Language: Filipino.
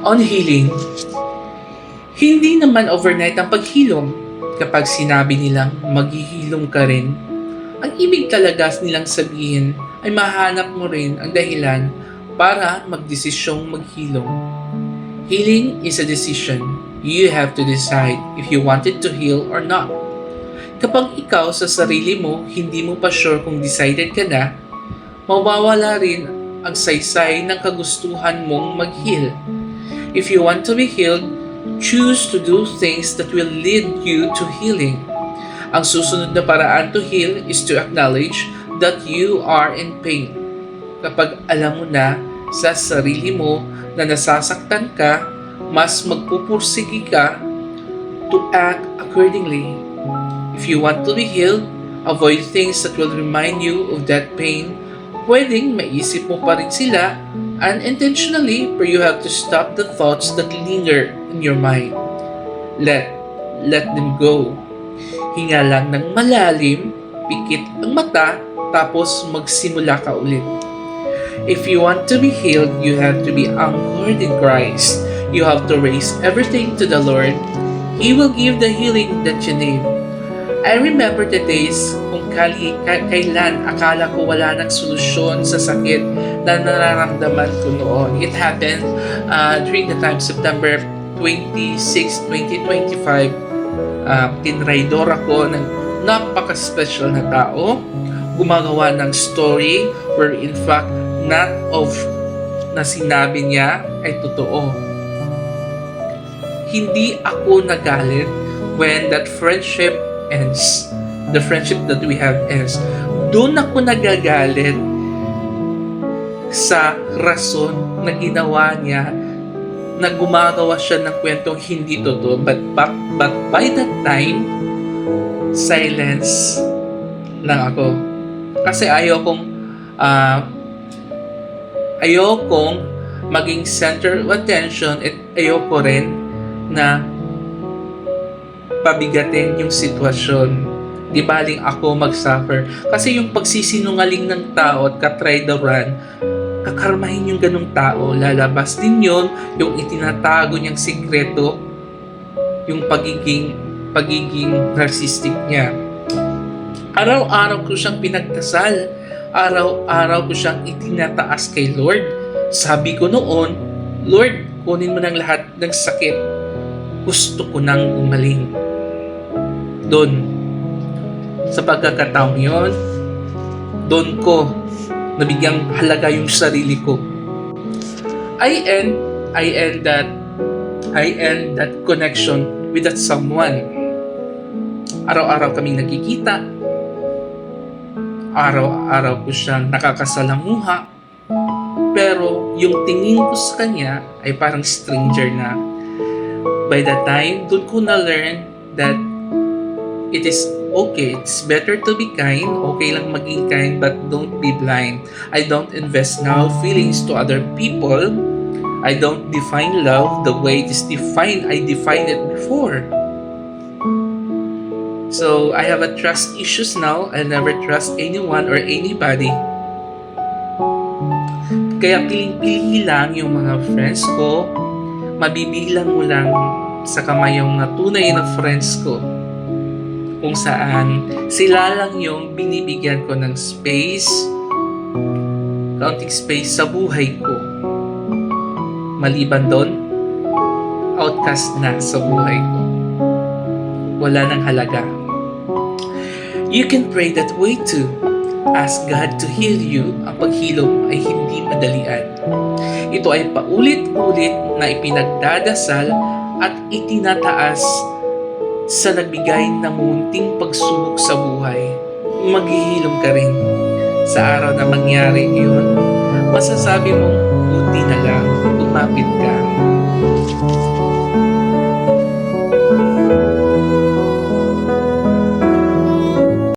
On healing, hindi naman overnight ang paghilom. Kapag sinabi nilang maghihilom ka rin, ang ibig talaga nilang sabihin ay mahanap mo rin ang dahilan para magdesisyong maghilom. Healing is a decision. You have to decide if you wanted to heal or not. Kapag ikaw sa sarili mo, hindi mo pa sure kung decided ka na, mawawala rin ang saysay ng kagustuhan mong mag-heal. If you want to be healed, choose to do things that will lead you to healing. Ang susunod na paraan to heal is to acknowledge that you are in pain. Kapag alam mo na sa sarili mo na nasasaktan ka, mas magpupursigi ka to act accordingly. If you want to be healed, avoid things that will remind you of that pain. Pwedeng maisip mo pa rin sila unintentionally, but you have to stop the thoughts that linger in your mind. Let them go. Hinga lang ng malalim, pikit ang mata, tapos magsimula ka ulit. If you want to be healed, you have to be anchored in Christ. You have to raise everything to the Lord. He will give the healing that you need. I remember the days kung kailan akala ko wala ng solusyon sa sakit na nararamdaman ko noon. It happened during the time September 26, 2025. Tinraidor ako ng napaka-special na tao. Gumagawa ng story where in fact not of na sinabi niya ay totoo. Hindi ako nagalit when that friendship ends. The friendship that we have ends. Doon ako nagagalit sa rason na ginawa niya na gumagawa siya ng kwentong hindi totoo. But by that time, silence lang ako. Kasi ayokong maging center of attention at ayoko rin na pabigatin yung sitwasyon. Di baling ako mag-suffer. Kasi yung pagsisinungaling ng tao at katraidoran, kakarmahin yung ganong tao. Lalabas din yun, yung itinatago niyang sikreto, yung pagiging narcissistic niya. Araw-araw ko siyang pinagdasal. Araw-araw ko siyang itinataas kay Lord. Sabi ko noon, Lord, kunin mo ng lahat ng sakit. Gusto ko nang gumaling. Doon, sa pagkakataong yun, doon ko nabigyang halaga yung sarili ko. I end that connection with that someone. Araw-araw kaming nagkikita. Araw-araw ko siyang nakakasalamuha. Pero yung tingin ko sa kanya ay parang stranger na. By that time, doon ko na-learn that it is okay. It's better to be kind. Okay lang maging kind, but don't be blind. I don't invest now feelings to other people. I don't define love the way it is defined. I defined it before. So, I have a trust issues now. I'll never trust anyone or anybody. Kaya piling-pili lang yung mga friends ko. Mabibilang mo lang sa kamay yung mga tunay na friends ko. Kung saan sila lang yung binibigyan ko ng space, kaunting space sa buhay ko. Maliban doon, outcast na sa buhay ko. Wala nang halaga. You can pray that way too. Ask God to heal you. Ang paghilom ay hindi madalian. Ito ay paulit-ulit na ipinagdadasal at itinataas sa nagbigay ng munting pagsubok sa buhay. Maghihilom ka rin. Sa araw na mangyari yun, masasabi mong buti na lang, lumapit ka.